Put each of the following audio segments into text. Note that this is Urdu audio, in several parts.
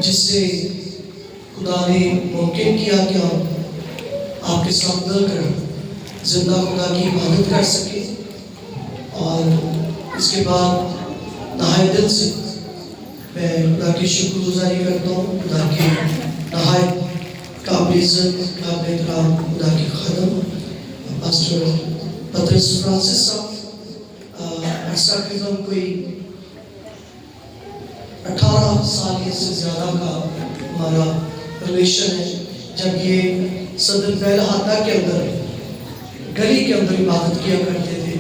جس سے خدا نے ممکن کیا کہ ہم آپ کے ساتھ مل کر زندہ خدا کی عبادت کر سکیں، اور اس کے بعد نہایت دل سے میں خدا کی شکر گزاری کرتا ہوں، خدا کے نہایت قابل عزت قابل احترام خدا کے خادم پاسٹر پطرس فرانسس صاحب عرصہ قریباً کوئی 18 سال یا سے زیادہ کا ہمارا ریلیشن ہے، جب یہ صدر پہل ہاتھا کے اندر گلی کے اندر عبادت کیا کرتے تھے،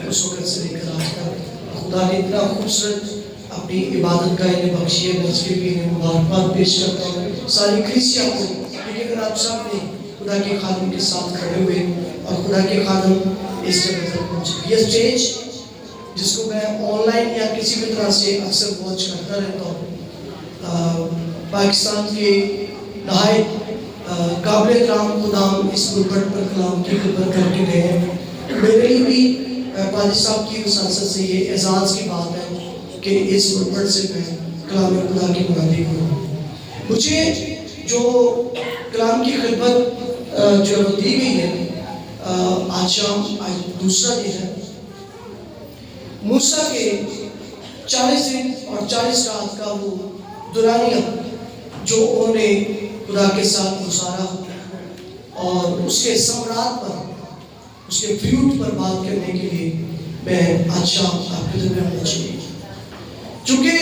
اس وقت سے لے کر آج تک خدا نے اتنا خوبصورت اپنی عبادت کا انہیں بخشی ہے، میں اس کے بھی انہیں مبارکباد پیش کرتا ہوں ساری کلیسیا کو، کیونکہ اگر آپ سب نے خدا کے خادم کے ساتھ کھڑے ہوئے اور خدا کے خادم اس جگہ تک پہنچے، یہ اسٹیج جس کو میں آن لائن یا کسی بھی طرح سے اکثر واچ کرتا رہتا ہوں، پاکستان کے نہایت قابل احترام خدام اس پلپٹ پر کلام کی خدمت کر کے گئے ہیں۔ میرے لیے بھی قاضی صاحب کی وساطت سے یہ اعزاز کی بات ہے کہ اس پلپٹ سے میں کلام خدا کی منادی کروں۔ مجھے جو کلام کی خدمت جو دی گئی ہے، آج شام آج دوسرا دن ہے، موسیٰ کے 40 دن اور 40 رات کا وہ دورانیہ جو انہوں نے خدا کے ساتھ گزارا، اور اس کے ثمرات پر، اس کے فروٹ پر بات کرنے کے لیے میں آج شام آپ کے درمیان پہنچی۔ چونکہ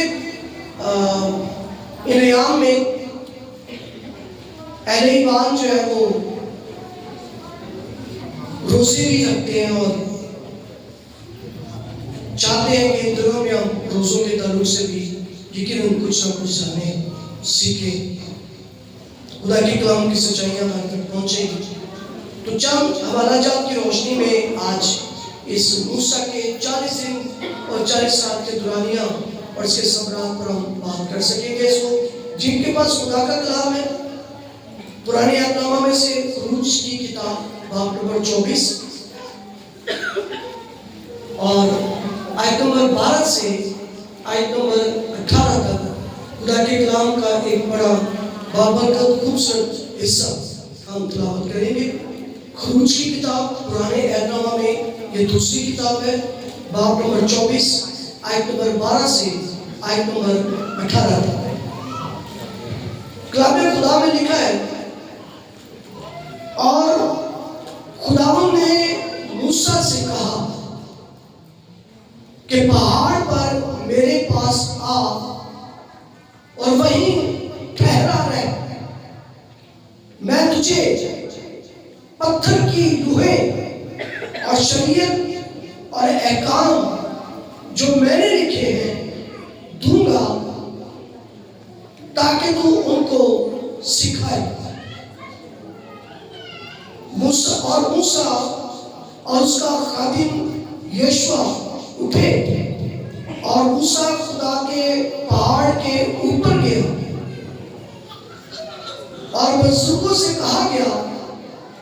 ان ایام میں اہل ایمان جو ہے وہ روزے بھی رکھتے ہیں اور چاہتے ہیں کہ ان دنوں میں ہم روزوں کے تعلق سے بھی یقیناً کچھ نہ کچھ جانیں، سیکھیں، خدا کی کلام کی سچائیاں ہمارے تک پہنچیں گی۔ تو چند حوالہ جات کی روشنی میں آج اس موسیٰ کے 40 دن اور 40 رات کے دورانیہ اور اس کے ثمرات پر ہم بات کر سکیں گے۔ سو جن کے پاس خدا کا کلام ہے، پرانے عہد نامہ میں سے خروج کی کتاب باب نمبر 24 اور آیت نمبر 12 سے آیت نمبر 18 تک خدا کے کلام کا ایک بڑا بابرکت خوبصورت حصہ ہم تلاوت کریں گے۔ خروج کی کتاب پرانے عہد نامہ میں یہ دوسری کتاب ہے، باب نمبر 24 آیت نمبر 12 سے آیت نمبر 18 تک۔ کلام خدا میں لکھا ہے، اور خداوند نے موسیٰ سے کہا کہ پہاڑ پر میرے پاس آ اور وہیں ٹھہرا رہ، میں تجھے پتھر کی لوحیں اور شریعت اور احکام جو میں نے لکھے ہیں دوں گا تاکہ تو ان کو سکھائے۔ موسیٰ اور اس کا خادم یشوع اٹھے اور موسیٰ خدا کے پہاڑ کے اوپر گیا، اور بزرگوں سے کہا گیا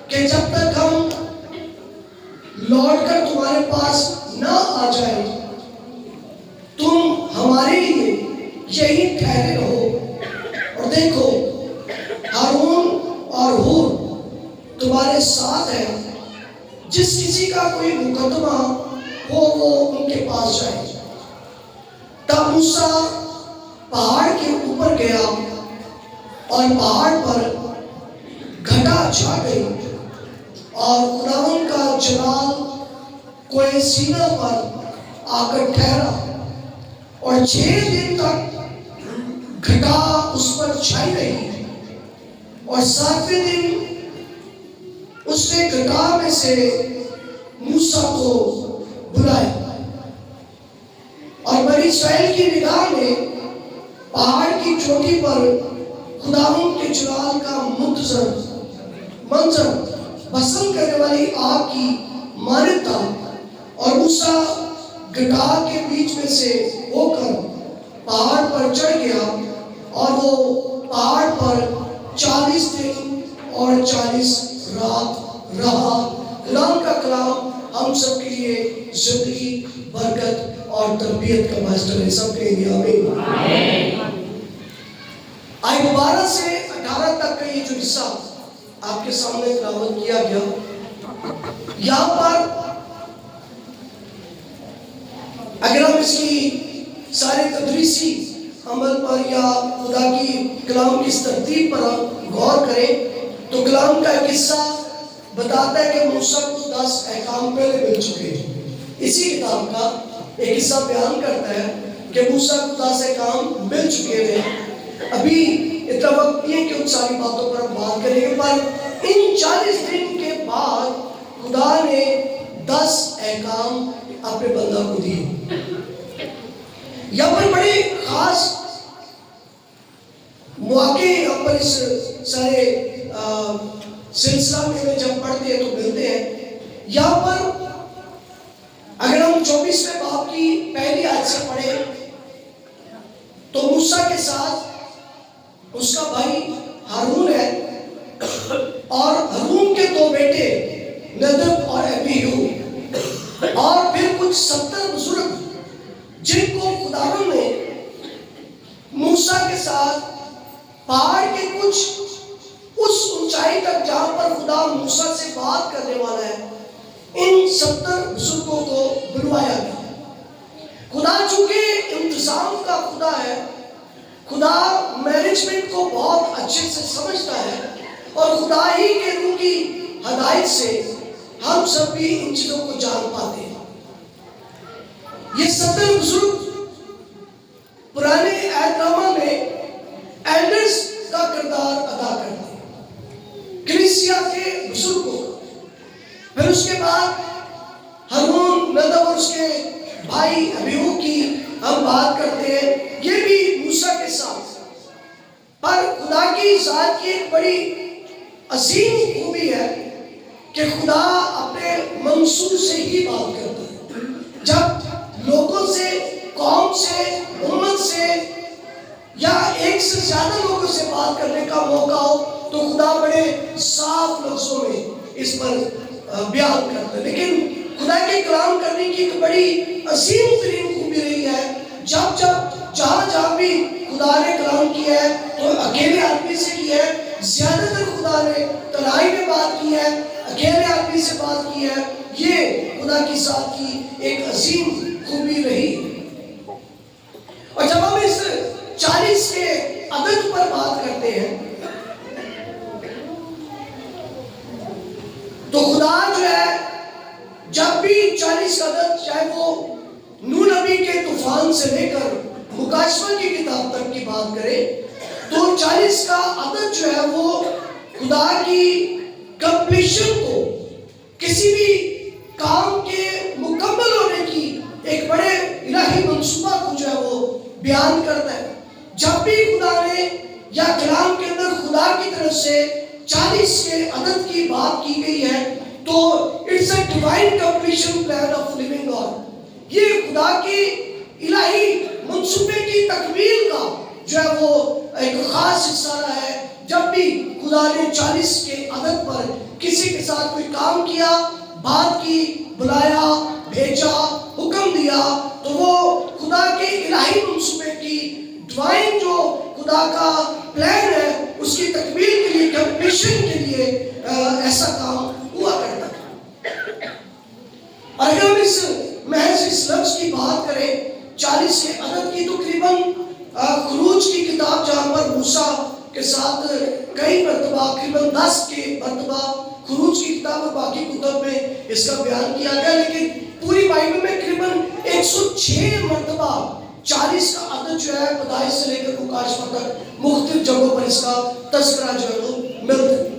کہ جب تک ہم لوٹ کر تمہارے پاس نہ آ جائیں تم ہمارے لیے یہی ٹھہرے رہو، اور دیکھو ہارون اور ہور تمہارے ساتھ ہے، جس کسی کا کوئی مقدمہ ہو وہ ان کے پاس جائے۔ تب موسیٰ پہاڑ کے اوپر گیا اور پہاڑ پر گھٹا چھا گئی، اور خداوند کا جلال کوہ سینا پر آ کر ٹھہرا، اور 6 دن تک گھٹا اس پر چھائی رہی، اور 7ویں دن اس نے گھٹا میں سے موسیٰ کو بلایا، اور بنی اسرائیل کی نگاہ میں پہاڑ کی چوٹی پر خداوند کے جلال کا منظر بسم کرنے والی آگ کی مانند تھا، اور موسیٰ گھٹا کے بیچ میں سے ہو کر پہاڑ پر چڑھ گیا، اور وہ پہاڑ پر 40 دن اور 40 رات رہا۔ کلام کا کلام ہم سب کے لیے زندگی، برکت اور تربیت کا باعث ہے۔ سب کے لیے آمین۔ 12 سے 18 تک کا یہ جو حصہ آپ کے سامنے تلاوت کیا گیا، یہاں پر اگر ہم اس کی سارے تدریسی عمل پر یا خدا کی کلام کی اس ترتیب پر ہم غور کریں تو کلام کا ایک حصہ بتاتا ہے کہ موسیٰ کو 10 احکام پہلے مل چکے ہیں۔ اسی کتاب کا ایک حصہ بیان کرتا ہے کہ موسیٰ کو 10 احکام مل چکے ہیں۔ ابھی اتنا وقت نہیں ہے کہ ان ساری باتوں پر ہم بات کریں گے، پر ان 40 دن کے بعد خدا نے 10 احکام اپنے بندہ کو دیے۔ یہاں پر بڑے خاص مواقع یہاں پر اس سارے سلسلہ میں جب پڑھتے ہیں تو ملتے ہیں۔ یہاں پر اگر ہم 24ویں باب کی پہلی آیت سے پڑھیں تو موسیٰ کے ساتھ اس کا بھائی ہارون ہے اور ہارون کے 2 بیٹے ندب اور ابیہو اور پھر کچھ 70 بزرگ جن کو خداوند نے موسیٰ کے ساتھ پہاڑ کے کچھ اس اونچائی تک جہاں پر خدا موسیٰ سے بات کرنے والا ہے، ان 70 بزرگوں کو بلوایا گیا۔ خدا چونکہ انتظام کا خدا ہے، خدا مینجمنٹ کو بہت اچھے سے سمجھتا ہے اور خدا ہی کے روح کی ہدایت سے ہم سب بھی ان چیزوں کو جان پاتے ہیں۔ یہ 70 بزرگ پرانے عہد نامہ میں ایلڈرز کا کردار ادا کرتے ہیں، کلیسیا کے بزرگوں کا۔ پھر اس کے بعد ہارون، ندب اور اس کے بھائی ابیہو کی ہم بات کرتے ہیں، یہ بھی موسیٰ کے ساتھ۔ پر خدا کی ذات کی ایک بڑی عظیم خوبی ہے کہ خدا اپنے منصور سے ہی بات کرتا ہے۔ جب لوگوں سے، قوم سے، امت سے یا ایک سے زیادہ لوگوں سے بات کرنے کا موقع ہو تو خدا بڑے صاف لفظوں میں اس پر بیان کرتا ہے۔ لیکن خدا کے کلام کرنے کی ایک بڑی عظیم ترین خوبی رہی ہے، جب جہاں بھی خدا نے کلام کیا ہے تو اکیلے آدمی سے کیا ہے، زیادہ تر خدا نے تنہائی میں بات کی ہے، اکیلے آدمی سے بات کی ہے۔ یہ خدا کی ذات کی ایک عظیم خوبی رہی۔ اور جب ہم اس 40 کے عدد پر بات کرتے ہیں تو خدا جو ہے جب بھی 40 کا عدد، چاہے وہ نوح نبی کے طوفان سے لے کر مکاشفہ کی کتاب تک کی بات کرے تو 40 کا عدد جو ہے وہ خدا کی کمپلیشن کو، کسی بھی کام کے مکمل ہونے کی ایک بڑے الہی منصوبہ کو جو ہے وہ بیان کرتا ہے۔ جب بھی خدا نے یا کلام کے اندر خدا کی طرف سے 40 کے عدد کی بات کی گئی ہے تو it's a divine completion plan of living God. یہ خدا کی الہی منصوبے کی تکمیل کا جو ہے وہ ایک خاص حصہ رہا ہے۔ جب بھی خدا نے 40 کے عدد پر کسی کے ساتھ کوئی کام کیا، بات کی، بلایا، بھیجا، حکم دیا تو وہ خدا کے الہی منصوبے کی ڈیوائن جو خدا کا پلان ہے اس کی تکمیل کے لیے، کمپلیشن کے لیے ایسا کام ہوا کرتا ہے۔ اور اگر ہم اس محض اس لفظ کی بات کریں 40 کے عدد کی، تو تقریباً خروج کی کتاب جہاں پر موسیٰ کے ساتھ کئی مرتبہ، تقریباً 10 کے مرتبہ خروج کی کتاب اور باقی کتب میں اس کا بیان کیا گیا، لیکن پوری بائبل میں تقریباً 106 مرتبہ 40 کا عدد جو ہے پیدائش سے لے کر مکاشفہ تک مختلف جگہوں پر اس کا تذکرہ جو ہے وہ ملتا ہے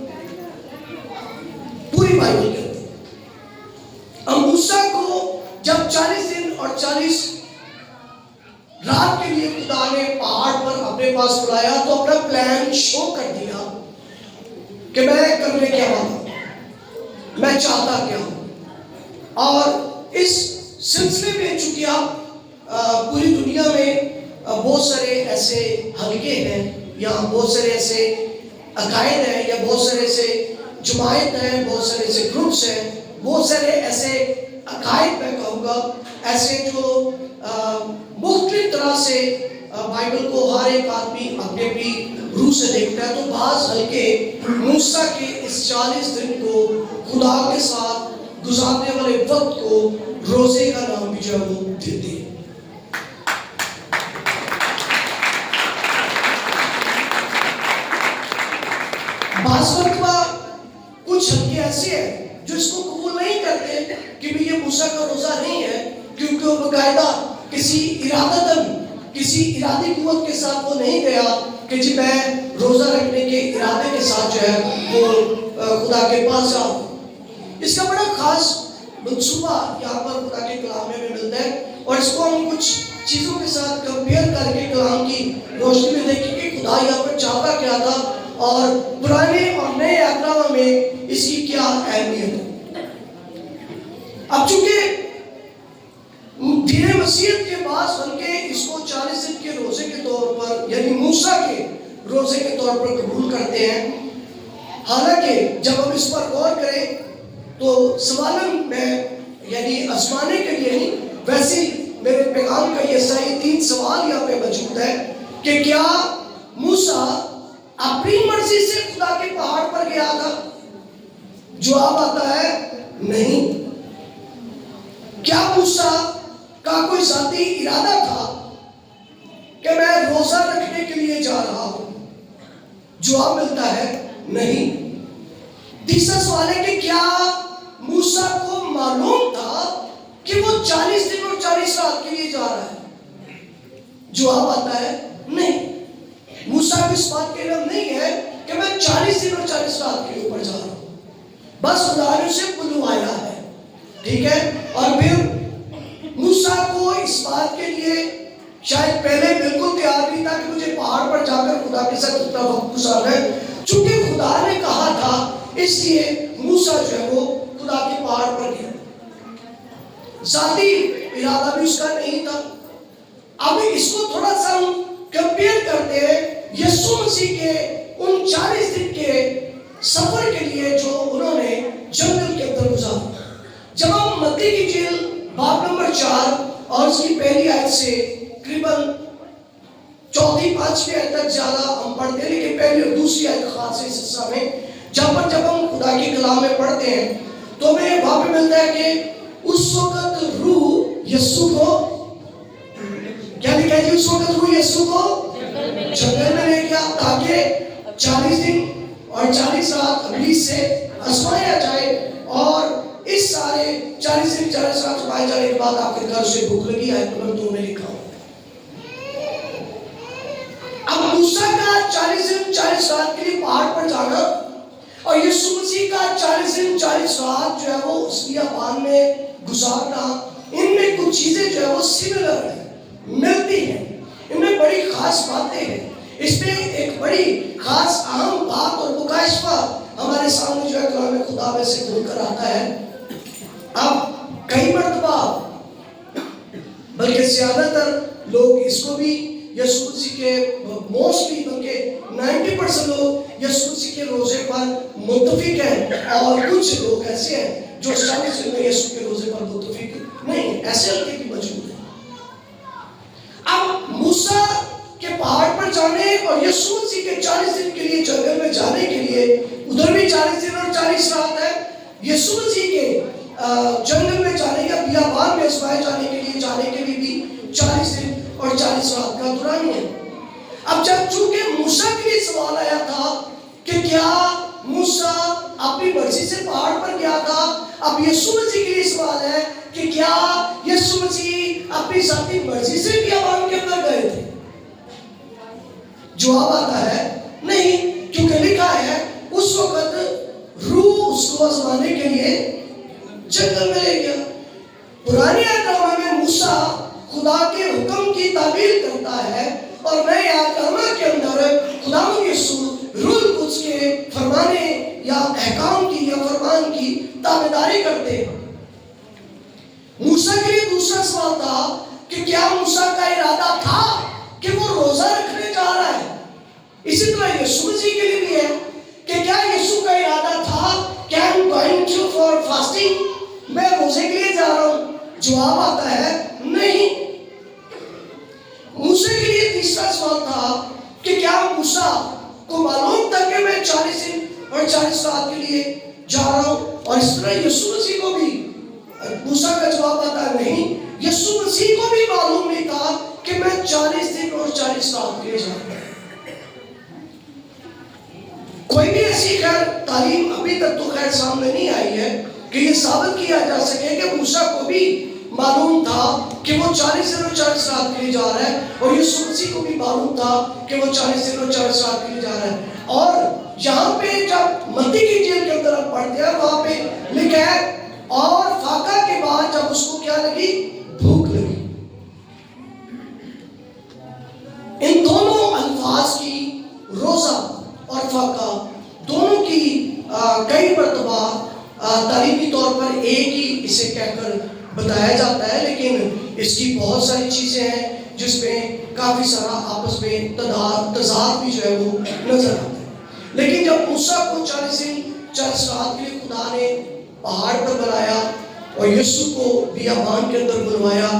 پوری بائبل کے اندر۔ اب موسیٰ کو جب 40 دن اور 40 رات کے لیے خدا نے پہاڑ پر اپنے پاس بلایا تو اپنا پلان شو کر دیا کہ میں کرنے کیا والا ہوں، میں چاہتا کیا ہوں۔ اور اس سلسلے میں چونکہ آپ پوری دنیا میں بہت سارے ایسے حلقے ہیں یا بہت سارے ایسے عقائد ہیں یا بہت سارے ایسے جماعت ہیں، بہت سارے ایسے گروپس ہیں، بہت سارے ایسے عقائد میں کہوں گا ایسے جو مختلف طرح سے بائبل کو ہر ایک آدمی اپنے اپنی روح سے دیکھتا ہے، تو بعض ہلکے موسیٰ کے اس 40 دن کو خدا کے ساتھ گزارنے والے وقت کو روزے کا نام بھی جو ہے وہ دیتے ہیں۔ بعض مرتبہ کچھ ہلکے ایسے ہیں جو اس کو قبول نہیں کرتے کہ بھی یہ موسیٰ کا روزہ نہیں ہے، کیونکہ وہ باقاعدہ کسی ارادی قوت کے ساتھ وہ نہیں گیا کہ جی میں روزہ رکھنے کے ارادے کے ساتھ جو ہے وہ خدا کے پاس جاؤں۔ اس کا بڑا خاص منصوبہ یہاں پر خدا کے کلام میں ملتا ہے، اور اس کو ہم کچھ چیزوں کے ساتھ کمپیئر کر کے کلام کی روشنی میں دیکھیں کہ خدا یہاں پر چاہتا کیا تھا اور پرانے اور نئے اہد نامہ میں اس کی کیا اہمیت ہے۔ اب چونکہ دین مسیحیت کے بعد بلکہ اس کو 40 دن کے روزے کے طور پر یعنی موسیٰ کے روزے کے طور پر قبول کرتے ہیں، حالانکہ جب ہم اس پر غور کریں تو سوالن میں یعنی آزمانے کے لیے نہیں، ویسے میرے پیغام کا یہ صحیح 3 سوال یہاں پہ موجود ہے کہ کیا موسیٰ اپنی مرضی سے خدا کے پہاڑ پر گیا تھا؟ جواب آتا ہے نہیں۔ کیا موسیٰ کا کوئی ذاتی ارادہ تھا کہ میں روزہ رکھنے کے لیے جا رہا ہوں؟ جواب ملتا ہے نہیں۔ تیسرا سوال ہے کہ کیا موسیٰ کو معلوم تھا کہ وہ 40 دن اور 40 رات کے لیے جا رہا ہے؟ جواب آتا ہے نہیں۔ موسیٰ کو اس بات کے علم نہیں ہے کہ میں 40 دن اور 40 رات کے اوپر جا رہا ہوں، بس خدا نے اسے بلوایا ہے، ٹھیک ہے۔ اور پھر موسیٰ کو اس بات کے لیے شاید پہلے بالکل تیار نہیں تھا کہ مجھے پہاڑ پر جا کر خدا کے ساتھ اتنا وقت گزارنا ہے، چونکہ خدا نے کہا تھا اس لیے موسیٰ جو ہے وہ خدا کے پہاڑ پر گیا۔ ذاتی ارادہ بھی اس کا نہیں تھا۔ اب اس کو تھوڑا سا ہم کمپیئر کرتے ہیں یسوع مسیح کے ان 40 دن کے سفر کے لیے جو انہوں نے جنگل کے اندر گزارا۔ جب ہم متی کی انجیل باب نمبر 4 اور اس کی پہلی آیت سے تقریباً 4-5 آیت تک زیادہ ہم پڑھتے ہیں، لیکن پہلی اور دوسری آیت خاص ہے اس حصہ میں، جب ہم خدا کے کلام میں پڑھتے ہیں تو ہمیں وہاں پہ ملتا ہے کہ اس وقت روح یسوع کو کیا لکھا ہے جی؟ اس وقت روح یسوع کو جنگل میں لے گیا تاکہ 40 دن اور 40 رات ابلیس سے آزمایا جائے، اور اس سارے 40 دن 40 رات آزمائے جانے کے بعد آخرکار اسے بھوک لگی ہے، نمبر 2 میں لکھا ہوں۔ اب موسیٰ کا 40 دن 40 رات کے لیے پہاڑ پر جانا اور یسوع مسیح کا 40 دن 40 رات جو ہے وہ اس بیابان میں گزارنا، ان میں کچھ چیزیں جو ہے وہ سملر ہیں، ملتی ہیں، ان میں بڑی خاص باتیں ہیں، اس میں ایک بڑی خاص اہم بات اور مکاشفہ ہمارے سامنے جو ہے کلام خدا میں سے کھل کر آتا ہے۔ اب کئی مرتبہ بلکہ زیادہ تر لوگ اس کو بھی یسوع مسیح کے موسٹلی بلکہ 90% لوگ یسوع مسیح کے روزے پر متفق ہیں، اور کچھ لوگ ایسے ہیں جو 40 دن میں یسوع کے روزے پر متفق نہیں، ایسے ہلکے بھی موجود ہیں۔ اب موسیٰ کے پہاڑ پر جانے اور یسوع مسیح کے 40 دن کے لیے جنگل میں جانے کے لیے ادھر بھی 40 دن اور 40 رات ہے، یسوع مسیح کے جنگل میں جانے یا بیابان میں آزمائے جانے کے لیے بھی 40 دن اور 40 رات کا دوران ہے۔ اب جب چونکہ موسیٰ کے لیے سوال آیا تھا کہ کیا موسیٰ اپنی مرضی سے پہاڑ پر گیا تھا، اب یسوع مسیح کے لیے سوال ہے کہ کیا یسوع مسیح اپنی ذاتی مرضی سے بیابان کے اندر گئے تھے؟ جواب آتا ہے نہیں، کیونکہ لکھا ہے اس وقت روح اس کو آزمانے کے لیے جنگل میں لے گیا۔ پرانے عہد نامہ میں موسیٰ خدا کے حکم کی تعمیل کرتا ہے، اور نئے عہد نامہ کے اندر خداوند یسوع روح القدس کے فرمانے یا احکام کی یا فرمان کی تابعداری کرتے ہیں۔ موسیٰ کے لیے دوسرا سوال تھا کہ کیا موسیٰ کا ارادہ تھا کہ وہ روزہ رکھنے جا رہا ہے؟ اسی طرح یسوع مسیح کے لیے بھی ہے کہ کیا یسوع کا ارادہ تھا کہ I am going to for fasting، میں روزے کے لیے جا رہا ہوں؟ جواب آتا ہے نہیں۔ موسیٰ کے لیے کو معلوم تھا کہ میں 40 دن اور 40 رات کے لیے جا رہا ہوں. اور اس طرح یسوع مسیح کو بھی موسیٰ کا جواب آتا ہے نہیں، یسوع مسیح کو بھی معلوم نہیں تھا کہ میں 40 دن اور 40 رات کے لیے جا رہا ہوں. کوئی بھی ایسی خیر تعلیم ابھی تک تو خیر سامنے نہیں آئی ہے کہ یہ ثابت کیا جا سکے کہ موسیٰ کو بھی معلوم تھا کہ وہ 40 دن اور 40 رات کے لیے جا رہا ہے، اور یسوع مسیح کو بھی معلوم تھا کہ وہ 40 دن اور 40 رات کے لیے جا رہا ہے. اور یہاں پہ جب متی کی انجیل کے اندر ہم پڑھتے ہیں وہاں پہ لکھا ہے اور فاقہ کے بعد جب اس کو کیا لگی؟ بھوک لگی. ان دونوں الفاظ کی روزہ اور فاقہ دونوں کی کئی مرتبہ تعلیمی طور پر ایک ہی اسے کہہ کر بتایا جاتا ہے، لیکن اس کی بہت ساری چیزیں ہیں جس میں کافی سارا آپس میں تضاد بھی جو ہے وہ نظر آتا ہے. لیکن جب موسیٰ کو 40 دن 40 رات کے لیے خدا نے پہاڑ پر بلایا اور یسوع کو بیابان کے اندر بلوایا،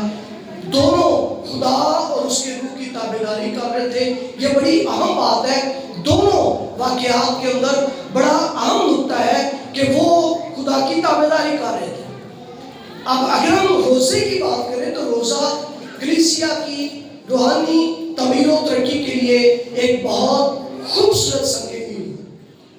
دونوں خدا اور اس کے روح کی تابعداری کر رہے تھے. یہ بڑی اہم بات ہے. دونوں واقعات کے اندر بڑا اہم نقطہ ہے کہ وہ خدا کی تابعداری کر رہے تھے. اب اگر ہم روزے کی بات کریں تو روزہ کلیسیا کی روحانی تعمیر و ترقی کے لیے ایک بہت خوبصورت سنگینی ہے.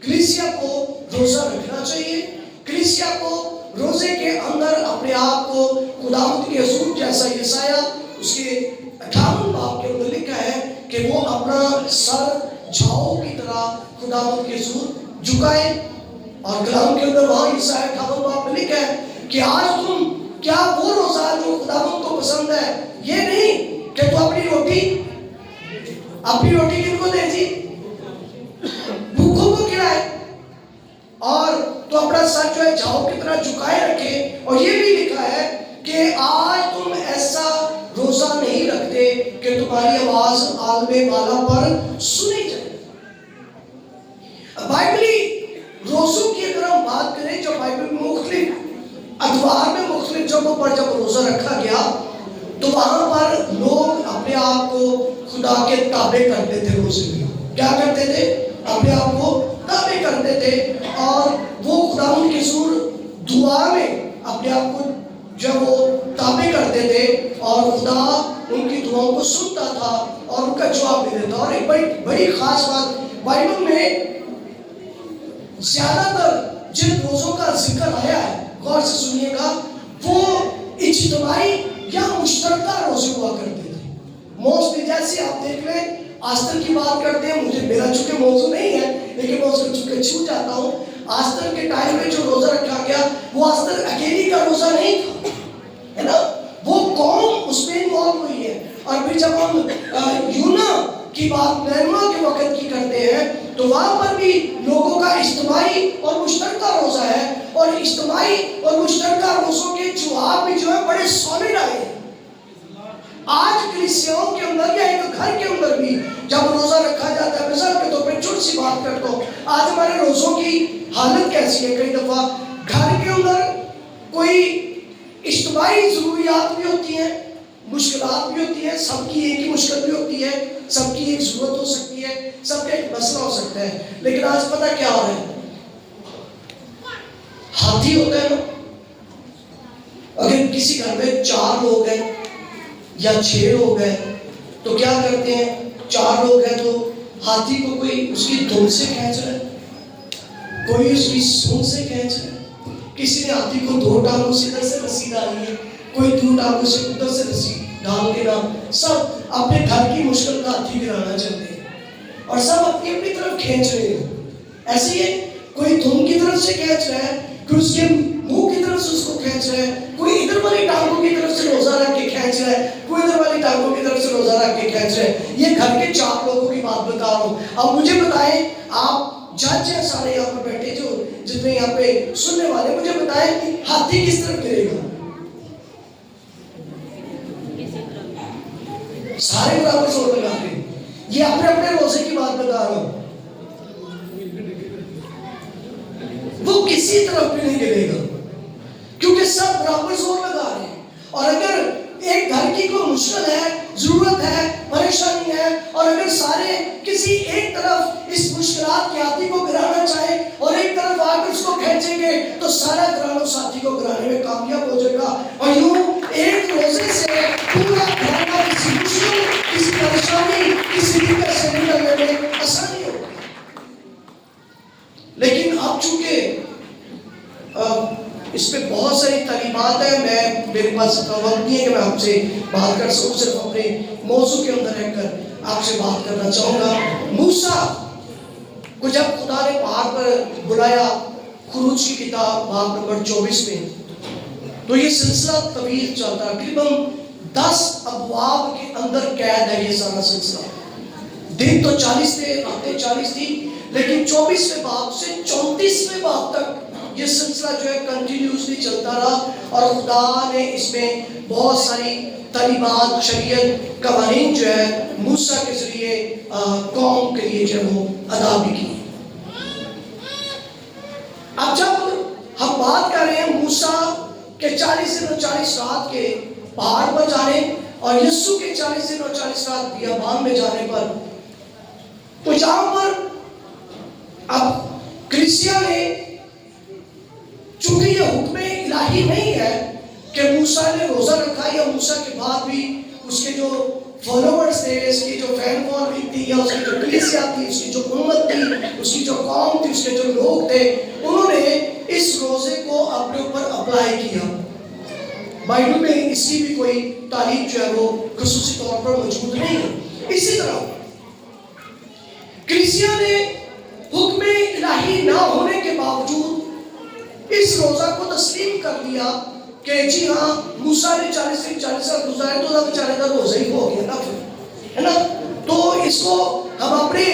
کلیسیا کو روزہ رکھنا چاہیے. کلیسیا کو روزے کے اندر اپنے آپ کو خداوند کے حضور، جیسا یسایہ اس کے 58 باب کے اندر لکھا ہے کہ وہ اپنا سر جھاؤ کی طرح خداوند کے حضور جھکائے. اور کلام کے اندر وہاں یسایہ 58 باب میں لکھا ہے کہ آج تم کیا وہ روزہ جو خداوند کو پسند ہے، یہ نہیں کہ تو اپنی روٹی کن کو دے جی؟ بھوکوں کو کھلائے، اور تو اپنا سر جو ہے جھاؤ کی طرح جھکائے رکھے. اور یہ بھی لکھا ہے کہ آج تم ایسا روزہ نہیں رکھتے کہ تمہاری آواز عالم بالا پر سنی جائے. بائبلی روزوں کی اگر ہم بات کریں، جو بائبل میں مختلف ادوار میں مختلف جگہوں پر جب روزہ رکھا گیا تو وہاں پر لوگ اپنے آپ کو خدا کے تابع کرتے تھے. روزے میں کیا کرتے تھے؟ اپنے آپ کو تابع کرتے تھے، اور وہ خداوند کے حضور دعا میں اپنے آپ کو جب وہ تابع کرتے تھے اور خدا ان کی دعاؤں کو سنتا تھا اور ان کا جواب بھی دیتا. اور ایک بڑی خاص بات بائبل میں زیادہ تر جن روزوں کا ذکر آیا ہے، غور سے سنیے گا، وہ اجتماعی یا مشترکہ روزے ہوا کرتے تھے. موسٹلی جیسے آپ دیکھ لیں آستر کی بات کرتے ہیں، میرا چونکہ موضوع نہیں ہے لیکن میں اس کو چونکہ چھو جاتا ہوں. آستر کے ٹائم میں جو روزہ رکھا گیا وہ آستر اکیلی کا روزہ نہیں تھا، ہے نا، وہ قوم اس میں انوالو ہوئی ہے. اور پھر جب ہم یونا کی بات نینوا کے وقت کی کرتے ہیں تو وہاں پر بھی لوگوں کا اجتماعی اور مشترکہ روزہ ہے، اور اجتماعی اور مشترکہ روزوں کے جواب بھی جو ہے بڑے سالڈ آئے ہیں. آج کلیسیاؤں کے اندر یا ایک گھر کے اندر بھی جب روزہ رکھا جاتا ہے، مثال کے طور پہ چھوٹی سی بات کرتا ہوں، آج ہمارے روزوں کی حالت کیسی ہے؟ کئی دفعہ گھر کے اندر کوئی اجتماعی ضروریات بھی ہوتی ہیں، مشکلات بھی ہوتی ہیں، سب کی ایک ہی مشکل بھی ہوتی ہے، سب کی ایک ضرورت ہو سکتی ہے، سب کا ایک مسئلہ ہو سکتا ہے. لیکن آج پتہ کیا ہو رہا ہے؟ ہاتھی ہوتا ہے نا، اگر کسی گھر میں 4 لوگ ہیں یا 6 لوگ ہیں تو کیا کرتے ہیں؟ 4 لوگ ہیں تو ہاتھی کو کوئی اس کی دھن سے کھینچ رہا ہے، کوئی اس کی سونگ سے کھینچ رہا ہے، کسی نے ہاتھی کو 2 ٹانگوں سے ادھر سے رسی ڈالی ہے، کوئی 2 ٹانگوں سے ادھر سے رسی ڈال کے نا سب اپنے گھر کی مشکل کا ہاتھی گرانا چاہتے ہیں اور سب اپنی اپنی طرف کھینچ رہے ہیں. ایسے ہی کوئی دھن کی طرف سے کھینچ رہا ہے، کوئی اس کے منہ کی طرف سے اس کو کھینچ رہا ہے، کوئی ادھر والی ٹانگوں کی طرف سے روزہ رکھ کے کھینچ رہا ہے، کوئی ادھر والی ٹانگوں کی طرف سے روزہ رکھ کے کھینچ رہا ہے. یہ گھر کے 4 لوگوں کی بات بتا رہا ہوں. اب مجھے بتائیں، آپ جج ہیں سارے یہاں پر بیٹھے جو جتنے یہاں پہ سننے والے، مجھے بتائیں ہاتھی کس طرف گرے گا؟ سارے برابر زور لگا کے. یہ اپنے اپنے روزے کی بات بتا رہا ہوں. وہ کسی طرف بھی نہیں گرے گا کیونکہ سب برابر زور لگا رہے ہیں. اور اگر ایک گھر کی کوئی مشکل ہے، ضرورت ہے، پریشانی ہے، اور اگر سارے کسی ایک طرف اس مشکل مشکلات کے ہاتھی کو گرانا چاہے اور ایک طرف آ کر اس کو کھینچیں گے تو سارا گھرانہ ساتھی کو گرانے میں کامیاب ہو جائے گا، اور یوں ایک روزے سے پورا گھرانہ کسی مشکل، کسی پریشانی، کسی دقت سے نکلنے میں آسانی ہوگی۔ لیکن اب چونکہ اس پہ بہت ساری تعلیمات ہیں، میرے پاس وقت نہیں ہے کہ میں آپ سے بات کر سکوں، صرف اپنے موضوع کے اندر رہ کر آپ سے بات کرنا چاہوں گا۔ موسیٰ کو جب خدا نے پہاڑ پر بلایا، خروج کی کتاب باب نمبر 24 میں، تو یہ سلسلہ طویل چلتا، تقریباً 10 ابواب کے اندر قید ہے یہ سارا سلسلہ۔ دن تو 40 تھے، راتیں 40 تھی، لیکن 24ویں باب سے 34ویں باب تک یہ سلسلہ جو ہے کنٹینیوسلی چلتا رہا، اور خدا نے اس میں بہت ساری تعلیمات، شریعت، قوانین جو ہے موسیٰ کے ذریعے قوم کے لیے جو ہے وہ ادا بھی کی۔ اب جب ہم بات کر رہے ہیں موسیٰ کے 40 دن اور 40 رات کے پہاڑ پر جانے، اور یسوع کے 40 دن اور 40 رات بیابان میں جانے پر، تو جہاں پر اب کلیسیا نے، چونکہ یہ حکم الہی نہیں ہے کہ موسیٰ نے روزہ رکھا، یا موسیٰ کے بعد بھی اس کے جو فالوورز تھے، اس کی جو فین فالوئنگ تھی، یا اس کی جو کلیسیا تھی، اس کی جو امت تھی، اس کی جو قوم تھی، اس کے جو لوگ تھے، انہوں نے اس روزے کو اپنے اوپر اپلائی کیا۔ بائبل میں اس کی بھی کوئی تعلیم جو ہے وہ خصوصی طور پر موجود نہیں ہے۔ اسی طرح کلیسیا نے حکم الہی نہ ہونے کے باوجود اس روزہ کو تسلیم کر لیا کہ جی ہاں موسیٰ نے 40 دن 40 رات گزارے، تو بیچارے کا روزہ ہی ہو گیا نا، ہے نا۔ تو اس کو ہم اپنے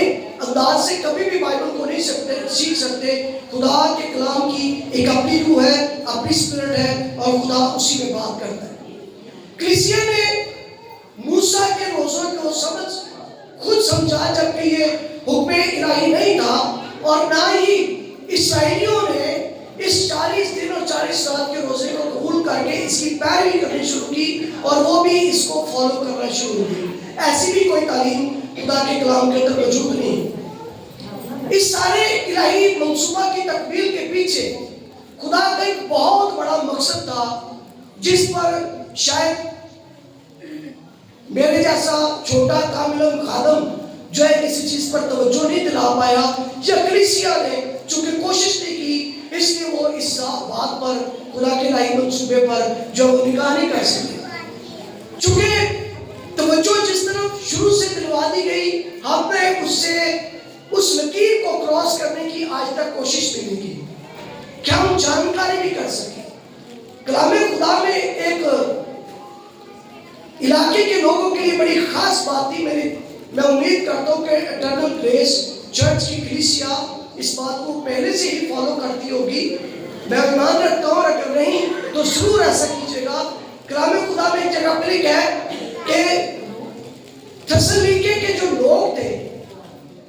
انداز سے کبھی بھی بائبل کو نہیں سیکھ سکتے۔ خدا کے کلام کی ایک اپنی روح ہے، اپنی اسپرٹ ہے، اور خدا اسی میں بات کرتا ہے۔ کلیسیا نے موسیٰ کے روزوں کو خود سمجھا، جبکہ یہ حکم الہی نہیں تھا، اور نہ ہی اسرائیلیوں نے اس 40 دن اور 40 رات کے روزے کو قبول کر کے اس کی پیروی کرنی شروع کی، اور وہ بھی اس کو فالو کرنا شروع کی۔ ایسی بھی کوئی تعلیم خدا کے کلام کے اندر موجود نہیں۔ اس سارے الہی منصوبہ کی تکمیل کے پیچھے خدا کا ایک بہت بڑا مقصد تھا، جس پر شاید میرے جیسا چھوٹا کامل خادم جو ہے کسی چیز پر توجہ نہیں دلا پایا، یا کلیسیا نے چونکہ کوشش نہیں کی، اس لیے وہ اس بات پر، خدا کے الہی منصوبے پر جو وہ نگاہ نہیں کر سکے۔ چونکہ توجہ جس طرف شروع سے دلوا دی گئی، ہم نے اس لکیر کو کراس کرنے کی آج تک کوشش بھی نہیں کی کہ ہم جانکاری بھی کر سکیں۔ کلام خدا میں ایک علاقے کے لوگوں کے لیے بڑی خاص بات تھی۔ میں امید کرتا ہوں کہ اٹرنل گریس چرچ کی کلیسیا اس بات کو پہلے سے ہی فالو کرتی ہوگی، میں ایمان رکھتا ہوں، اگر نہیں تو ضرور ایسا کیجیے گا۔ کلام خدا میں ایک جگہ پر لکھا ہے کہ تھسلونیکے کے جو لوگ تھے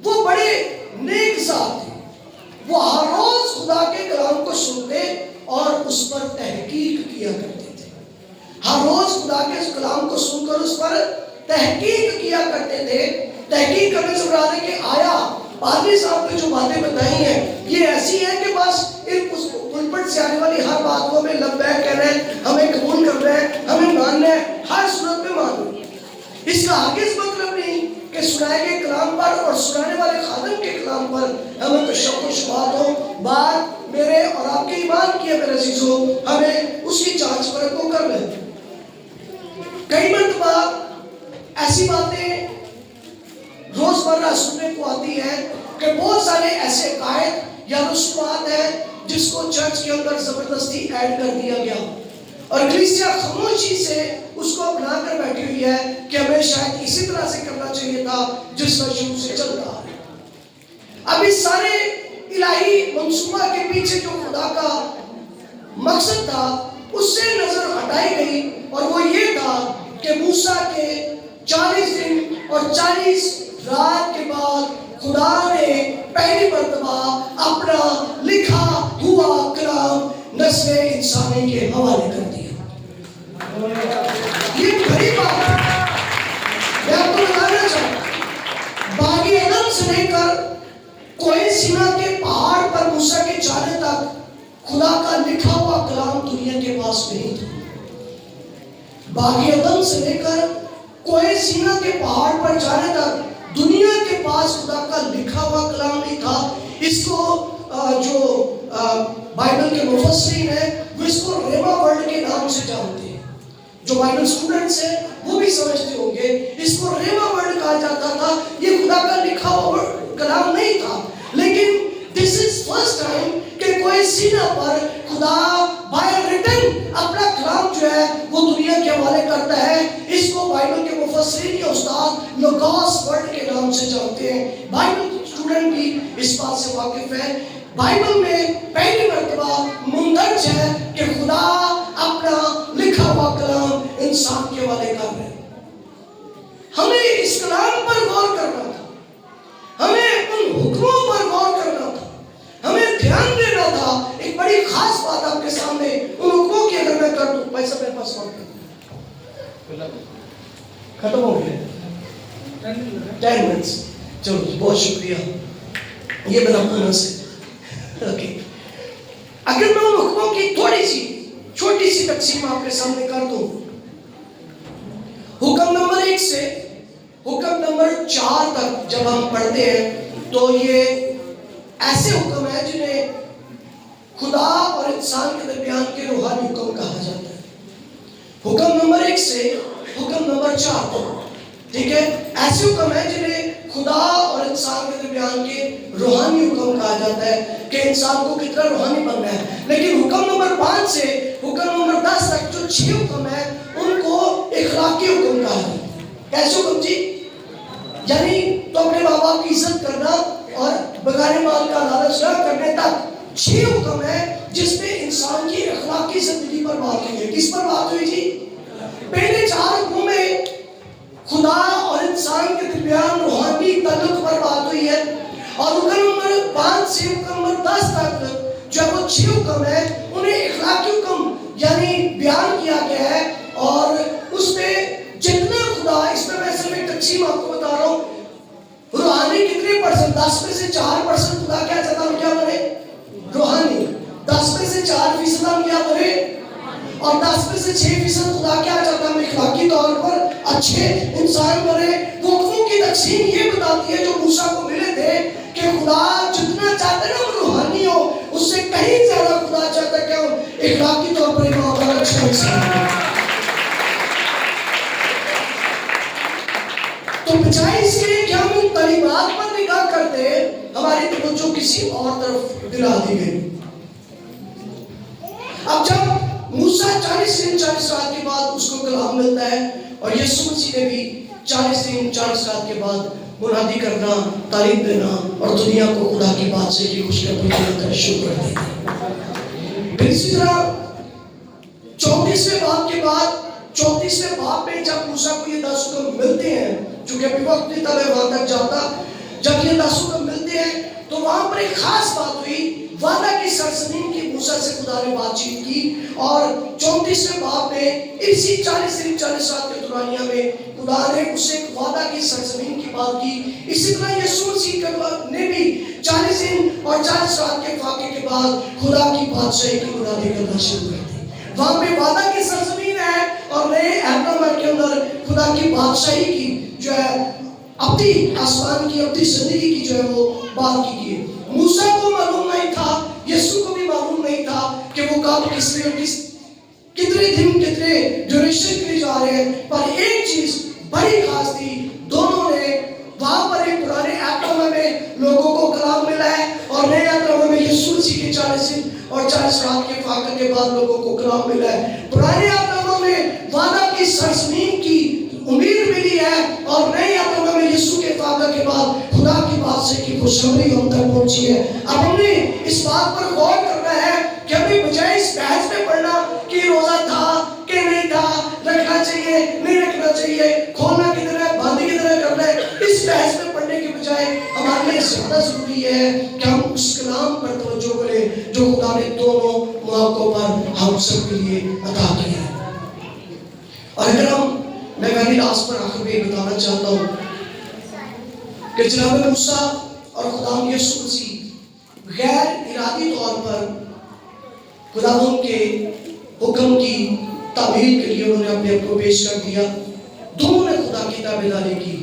وہ بڑے نیک ذات تھے، وہ ہر روز خدا کے کلام کو سنتے اور اس پر تحقیق کیا کرتے تھے۔ ہر روز خدا کے کلام کو سن کر اس پر تحقیق کیا کرتے تھے۔ تحقیق کرنے سے مراد ہے کہ آیا پادری صاحب نے جو باتیں بتائی ہیں یہ ایسی ہیں کہ بس پلپٹ سے آنے والی ہر بات کو ہمیں لبیک کہہ رہے ہیں، ہمیں قبول کر رہے ہیں، ہمیں ماننا ہے، ہر صورت میں ماننا ہے۔ اس کا ہرگز مطلب نہیں کہ سنائے گئے کلام پر اور سنانے والے خادم کے کلام پر ہمیں کوئی شک و شبہات ہو۔ بات میرے اور آپ کے ایمان کی ہے میرے عزیزو، ہمیں اس کی جانچ پرکھ کو کر لیں۔ کئی مرتبہ ایسی باتیں روزمرہ سننے کو آتی ہے کہ بہت سارے ایسے عقائد یا رسومات ہیں جس کو چرچ کے اندر زبردستی ایڈ کر دیا گیا، اور کلیسیا خاموشی سے اس کو اپنا کر بیٹھی ہوئی ہے کہ ہمیں شاید اسی طرح سے کرنا چاہیے تھا جس پر شروع سے چل رہا ہے۔ اب اس سارے الہی منصوبہ کے پیچھے جو خدا کا مقصد تھا اس سے نظر ہٹائی گئی، اور وہ یہ تھا کہ موسیٰ کے 40 دن اور 40 رات کے بعد خدا نے پہلی مرتبہ اپنا لکھا ہوا کلام نسل انسانی کے حوالے کر دیا۔ یہ بڑی بات ہے، میں آپ کو بتانا چاہتا ہوں، باغ عدن سے لے کر سینا کے پہاڑ پر موسیٰ کے جانے تک خدا کا لکھا ہوا کلام دنیا کے پاس نہیں تھا. باغ عدن سے لے کر کوہ سینا کے پہاڑ پر جانے تک دنیا کے پاس خدا کا لکھا ہوا کلام نہیں تھا. اس کو جو بائبل کے مفسرین ہیں وہ اس کو ریما ورڈ کے نام سے جانتے ہیں. جو بائبل اسٹوڈنٹس ہیں وہ بھی سمجھتے ہوں گے اس کو ریما ورڈ کہا جاتا تھا. یہ خدا کا لکھا ہوا کلام نہیں تھا. لیکن this is first time کہ کوئی سینا پر خدا بائی ریٹن اپنا کلام جو ہے وہ دنیا کے حوالے کرتا ہے. اس کو بائبل کے مفسرین کے استاد لوگوس ورڈ کے نام سے جانتے ہیں. بائبل اسٹوڈنٹ بھی اس بات سے واقف ہے. بائبل میں پہلی مرتبہ مندرج ہے کہ خدا اپنا لکھا ہوا کلام انسان کے حوالے کر رہے ہیں. ہمیں اس کلام پر غور کرنا تھا. ہمیں ان حکموں پر غور کرنا تھا. ہمیں دھیان دینا تھا. ایک بڑی خاص بات آپ کے سامنے ان حکموں کی اگر میں کر دوں. بھائی صاحب میرے پاس وقت ختم ہو گیا 10 منٹس. چلو بہت شکریہ. یہ میرا اپنا سے اگر میں ان حکموں کی تھوڑی سی چھوٹی سی تقسیم آپ کے سامنے کر دوں. حکم نمبر 1 سے حکم نمبر 4 تک جب ہم پڑھتے ہیں تو یہ ایسے حکم ہیں جنہیں خدا اور انسان کے درمیان کے روحانی حکم کہا جاتا ہے. حکم نمبر 1 سے حکم نمبر 4 تک ٹھیک ہے ایسے حکم ہیں جنہیں خدا اور انسان کے درمیان کے روحانی حکم کہا جاتا ہے کہ انسان کو کتنا روحانی بننا ہے. لیکن حکم نمبر 5 سے حکم نمبر 10 تک جو 6 حکم ہیں ان کو اخلاقی حکم کہا جاتا ہے. کیسے حکم جی؟ یعنی تو اپنے ماں باپ کی عزت کرنا اور بغیر مال کا لالچ نہ کرنے تک 6 حکم ہیں جس میں انسان کی اخلاقی زندگی پر بات ہوئی ہے. کس پر بات ہوئی جی؟ پہلے 4 حکموں میں خدا اور انسان کے درمیان روحانی تعلق پر بات ہوئی ہے. اور حکم نمبر 5 سے حکم نمبر 10 تک جو وہ 6 حکم ہیں انہیں اخلاقی حکم یعنی بیان کیا گیا ہے. اور اس میں جتنا خدا اس میں صرف ایک تقسیم آپ کو بتا رہا ہوں. روحانی کتنے پرسنٹ 10 میں سے 4% خدا کیا چاہتا ہم کیا بنے روحانی. 10 میں سے 4% ہم کیا بنے اور 10 میں سے 6% خدا کیا چاہتا ہم اخلاقی طور پر اچھے انسان بنے. وہ حکموں کی تقسیم یہ بتاتی ہے جو موسیٰ کو ملے تھے کہ خدا جتنا چاہتا ہے ہم روحانی ہو اس سے کہیں زیادہ خدا چاہتا ہے کہ ہم اخلاقی طور پر ایمان پر اچھے انسان بنے. تو بجائے اس کے کہ ہم ان تعلیمات پر نگاہ کرتے ہماری توجہ کسی اور طرف دلا دی گئی. اب جب موسیٰ 40 دن 40 رات کے بعد اس کو کلام ملتا ہے اور یسوع مسیح نے بھی 40 دن 40 رات کے بعد منادی کرنا تعلیم دینا اور دنیا کو خدا کی بات سے کی خوشخبری دینا شروع کر دیتے. پھر اسی طرح 34ویں باب کے بعد 34ویں باب میں جب موسیٰ کو یہ 10 حکم ملتے ہیں چونکہ ابھی وقت نہیں تھا میں وہاں تک جاتا. جب یہ 10 حکم ملتے ہیں تو وہاں پر ایک خاص بات ہوئی. وعدہ کی سرزمین کی موسیٰ سے خدا نے بات چیت کی اور 34ویں باب میں اسی 40 دن 40 رات کے دورانیہ میں خدا نے اسے ایک وعدہ کی سرزمین کی بات کی. اسی طرح یسوع مسیح نے بھی 40 دن اور 40 رات کے فاقے کے بعد خدا کی بادشاہی کی منادی کرنا شروع کر دی. وہاں پہ وعدہ کی سرزمین ہے اور نئے اہل کے اندر خدا کی بادشاہی کی جو ہے اپنی آسمان کی اپنی زندگی کی جو ہے وہ بات کی گئی. موسیٰ کو معلوم نہیں تھا یسوع کو بھی معلوم نہیں تھا کہ وہ کب کس لیے کتنے دن کتنے ڈیوریشن کے لیے جا رہے ہیں. پر ایک چیز بڑی خاص تھی. دونوں نے وہاں پر ایک پرانے عہد میں لوگوں کو کلام ملا ہے اور نئے عہد میں یسوع مسیح کے 40 دن اور 40 رات کے فاقے کے بعد لوگوں کو کلام ملا ہے. پرانے عہد میں وعدہ کی سرزمین کی امید ملی ہے اور نئے عہد میں یسوع کے فاقے کے بعد خدا کی بات سے کی خوشخبری ہم تک پہنچی ہے. اب ہم نے اس بات پر غور کرنا ہے کہ ہمیں بجائے اس بحث میں پڑھنا کہ روزہ تھا کہ نہیں تھا, رکھنا چاہیے نہیں رکھنا چاہیے, کھولنا کدھر ہے بند کدھر کرنا ہے, اس بحث میں پڑھنے کے بجائے ہمارے لیے زیادہ ضروری ہے کہ ہم اس کلام پر توجہ کریں جو خدا نے دونوں مواقعوں پر ہم سب کے لیے عطا کیا ہے. اور اگر میں میری لاسٹ پر آخر میں بتانا چاہتا ہوں کہ جناب موسیٰ اور خدا یسوع مسیح غیر ارادی طور پر خداوند کے حکم کی تعمیل کے لیے انہوں نے اپنے آپ کو پیش کر دیا. دونوں نے خدا کی تابعداری کی,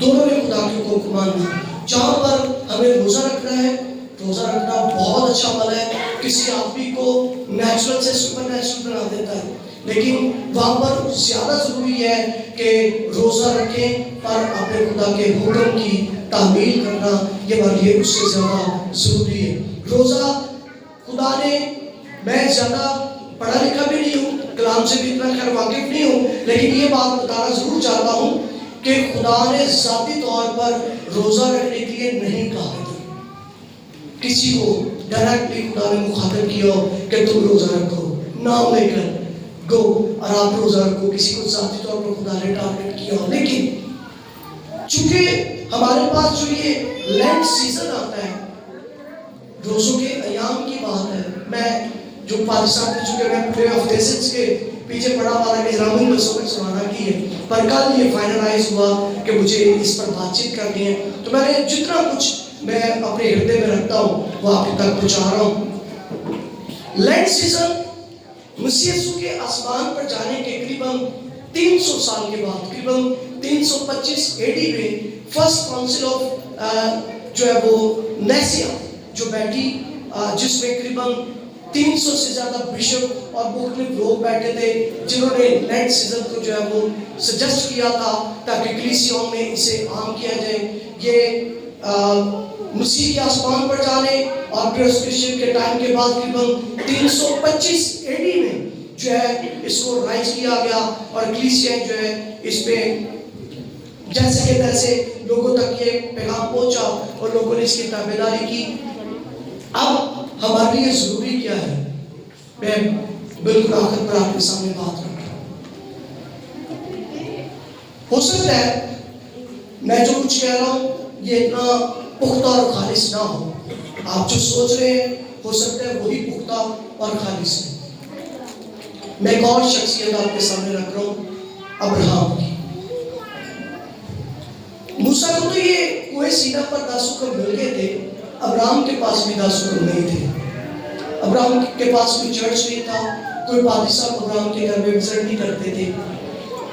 دونوں نے خدا کے حکم کو مانا. جہاں پر ہمیں روزہ رکھنا ہے, روزہ رکھنا بہت اچھا عمل ہے, کسی آدمی کو نیچرل سے سپر نیچرل بنا دیتا ہے, لیکن وہاں پر زیادہ ضروری ہے کہ روزہ رکھیں پر اپنے خدا کے حکم کی تعمیل کرنا یہ ہمارے لیے اس سے زیادہ ضروری ہے. روزہ خدا نے, میں زیادہ پڑھا لکھا بھی نہیں ہوں, کلام سے بھی اتنا خیر واقف نہیں ہوں, لیکن یہ بات بتانا ضرور چاہتا ہوں کہ خدا نے ذاتی طور پر روزہ رکھنے کے لیے نہیں کہا تھا. کسی کو ڈائریکٹلی خدا نے مخاطب کیا کہ تم روزہ رکھو, نام لے کر گو اور آپ روزہ رکھو, کسی کو ذاتی طور پر خدا نے ٹارگٹ کیا. لیکن چونکہ ہمارے پاس جو یہ لینٹ سیزن آتا ہے, روزوں کے ایام کی بات ہے, میں جو پاکستان میں چونکہ میں پورے افیسنس کے پیچھے پڑا والا کہ رامن رسوں میں سمانا کی ہے, پر کل یہ فائنلائز ہوا کہ مجھے اس پر بات چیت کرنی ہے, تو میں نے جتنا کچھ میں اپنے ہردے میں رکھتا ہوں وہ آپ تک پہنچا رہا ہوں. لینٹ سیزن مسیح یسوع کے آسمان پر جانے کے قریباً 300 سال کے بعد, قریباً 325 AD میں فرسٹ کاؤنسل آف جو ہے وہ نیسیا جو بیٹھی, جس میں قریباً 300 سے زیادہ بشپ اور مختلف لوگ بیٹھے تھے جنہوں نے لینٹ سیزن کو جو ہے وہ سجیسٹ کیا تھا تاکہ کلیسیوں میں اسے عام کیا جائے. یہ مسیح کے آسمان پر جانے اور کرسچن کے ٹائم کے بعد قریباً 325 AD میں جو ہے اس کو رائج کیا گیا اور کلیسیاں جو ہے اس پہ جیسے کہ تیسے لوگوں تک یہ پیغام پہنچا اور لوگوں نے اس کی تابعداری کی. اب ہمارے لیے ضروری کیا ہے, میں بالکل آخر پر آپ کے سامنے بات رکھ رہا ہوں. ہو سکتا ہے میں جو کچھ کہہ رہا ہوں یہ اتنا پختہ اور خالص نہ ہو, آپ جو سوچ رہے ہیں ہو سکتا ہے وہی پختہ اور خالص ہے. میں ایک اور شخصیت آپ کے سامنے رکھ رہا ہوں, ابراہم کی. موسیٰ کو تو یہ کوہ سینا پر 10 حکم مل گئے تھے, ابراہم کے پاس بھی 10 حکم نہیں تھے. ابراہم کے پاس کوئی چرچ نہیں تھا, کوئی پادری صاحب ابراہم کے گھر میں وزٹ نہیں کرتے تھے,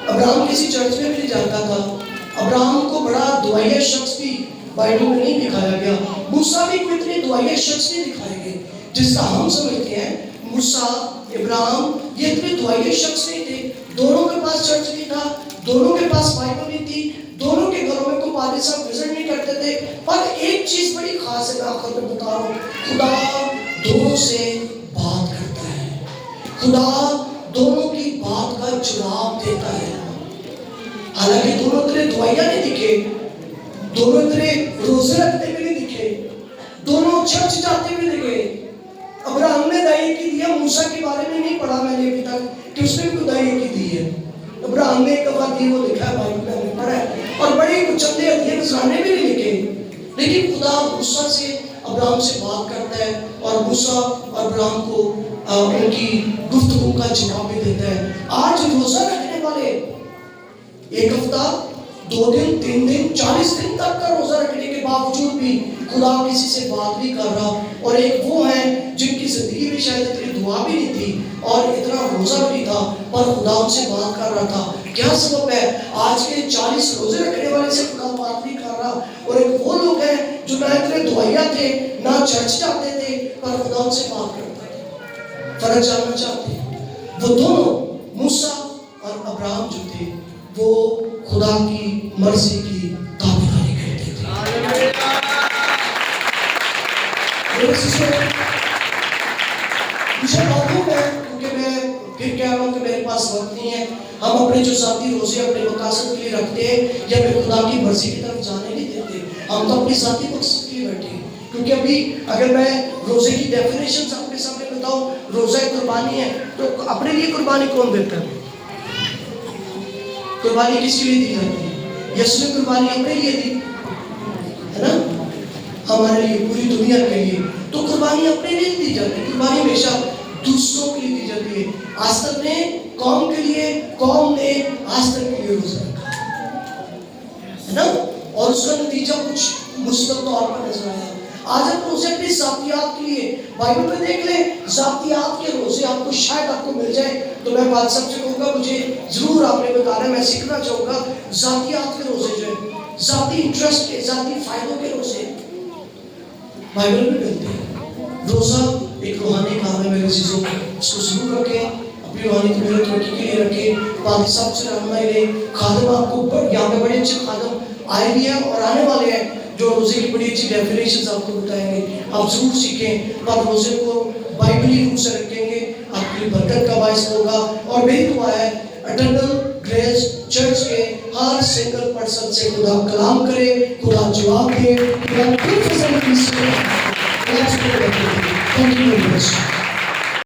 ابراہم کسی چرچ میں بھی نہیں جاتا تھا. ابراہم کو بڑا دعائیا شخص بھی بائبل میں نہیں دکھایا گیا. موسیٰ بھی کوئی اتنے دعائیا شخص نہیں دکھائے گئے جس کا ہم سمجھتے ہیں. موسیٰ, ابراہم یہ اتنے دعائیا شخص نہیں تھے. دونوں کے پاس چرچ نہیں تھا, دونوں کے پاس بائبل نہیں تھی, دونوں کے گھروں میں کوئی پادری صاحب وزٹ نہیں کرتے تھے. پر ایک چیز بڑی خاص ہے, میں آخر میں بتا رہا ہوں, خدا دونوں سے بات کرتا ہے, خدا دونوں کی بات کا جواب دیتا ہے. حالانکہ دونوں اتنے دعائیا نہیں دکھے, دونوں اتنے روزے رکھتے ہوئے نہیں دکھے, دونوں چرچ جاتے ہوئے دکھے. ابراہم نے دائیں کی دیا, موسیٰ کے بارے میں نہیں پڑھا میں نے ابھی تک کہ اس نے بھی دائیں کی دی ہے. ابراہم نے ایک دفعہ دی, وہ لکھا ہے بائبل میں, ہم نے پڑھا ہے, اور بڑے کچھ چندے ادھیے نذرانے بھی نہیں لکھے. لیکن خدا موسیٰ سے, ابراہم سے بات کرتا ہے اور موسیٰ اور ابراہم کو ان کی گفتگو کا جواب بھی دیتا ہے. آج روزہ رکھنے والے ایک ہفتہ, 2 دن, 3 دن, 40 دن تک کا روزہ رکھنے کے باوجود بھی خدا کسی سے بات نہیں کر رہا. اور ایک وہ ہیں جن کی زندگی میں شاید اتنی دعا بھی نہیں تھی اور اتنا روزہ بھی نہیں تھا, پر خدا ان سے بات کر رہا تھا. کیا سبب ہے آج کے 40 روزے رکھنے والے سے خدا بات نہیں کر رہا, اور ایک وہ لوگ ہیں جو نہ اتنے دعائیا تھے, نہ چرچ جاتے تھے, پر خدا ان سے بات کرتا تھا. فرق جاننا چاہتے ہیں, وہ دونوں موسیٰ اور ابراہم جو تھے وہ خدا کی مرضی کی تابعداری کرتے تھے. مجھے معلوم ہے, کیونکہ میں پھر کہہ رہا ہوں کہ میرے پاس وقت نہیں ہے, ہم اپنے جو ذاتی روزے اپنے مقاصد کے لیے رکھتے ہیں یا پھر خدا کی مرضی کی طرف جانے نہیں دیتے, ہم تو اپنی ذاتی مقصد کے لیے بیٹھے ہیں. کیونکہ ابھی اگر میں روزے کی ڈیفینیشن اپنے سامنے بتاؤں, روزہ قربانی ہے, تو اپنے لیے قربانی کون دیتا ہے؟ قربانی کس کے لیے دی جاتی ہے؟ یسوع نے قربانی اپنے لیے دی ہے نا, ہمارے لیے, پوری دنیا کے لیے. تو قربانی اپنے لیے دی جاتی ہے, قربانی ہمیشہ دوسروں کے لیے دی جاتی ہے. آج تک نے قوم کے لیے, قوم نے آج تک کے لیے روزہ رکھا ہے نا, اور اس کا نتیجہ کچھ مثبت طور پر نظر آیا. آج ہم روزے اپنی ذاتیات کے لیے بائبل میں دیکھ لیں، ذاتیات کے روزے آپ کو شاید آپ کو مل جائے، تو میں بات سب سے کہوں گا مجھے ضرور آپ نے بتانا ہے، میں سیکھنا چاہوں گا ذاتیات کے روزے جو ہیں، ذاتی انٹرسٹ کے، ذاتی فائدوں کے روزے بائبل میں ملتے ہیں۔ روزہ ایک روحانی کام ہے میرے عزیزوں، اس کو ضرور رکھیں، اپنی روحانی تربیت ترقی کے لیے رکھیں، پادری صاحب سے رہنمائی لیں، خادم آپ کو یہاں پہ بڑے اچھے خادم آئے بھی ہیں اور آنے والے ہیں جو روزے کی بڑی اچھی ڈیفینیشنز آپ کو بتائیں گے، آپ ضرور سیکھیں، آپ روزے کو بائبلی روح سے رکھیں گے، آپ کے لیے برکت کا باعث ہوگا۔ اور میری دعا ہے اٹرنل گریس چرچ کے ہر سنگل پرسن سے خدا کلام کرے، خدا جواب دے، خدا کچھ فیسلٹیز سے خدا اس کو رکھے۔ Thank you very much.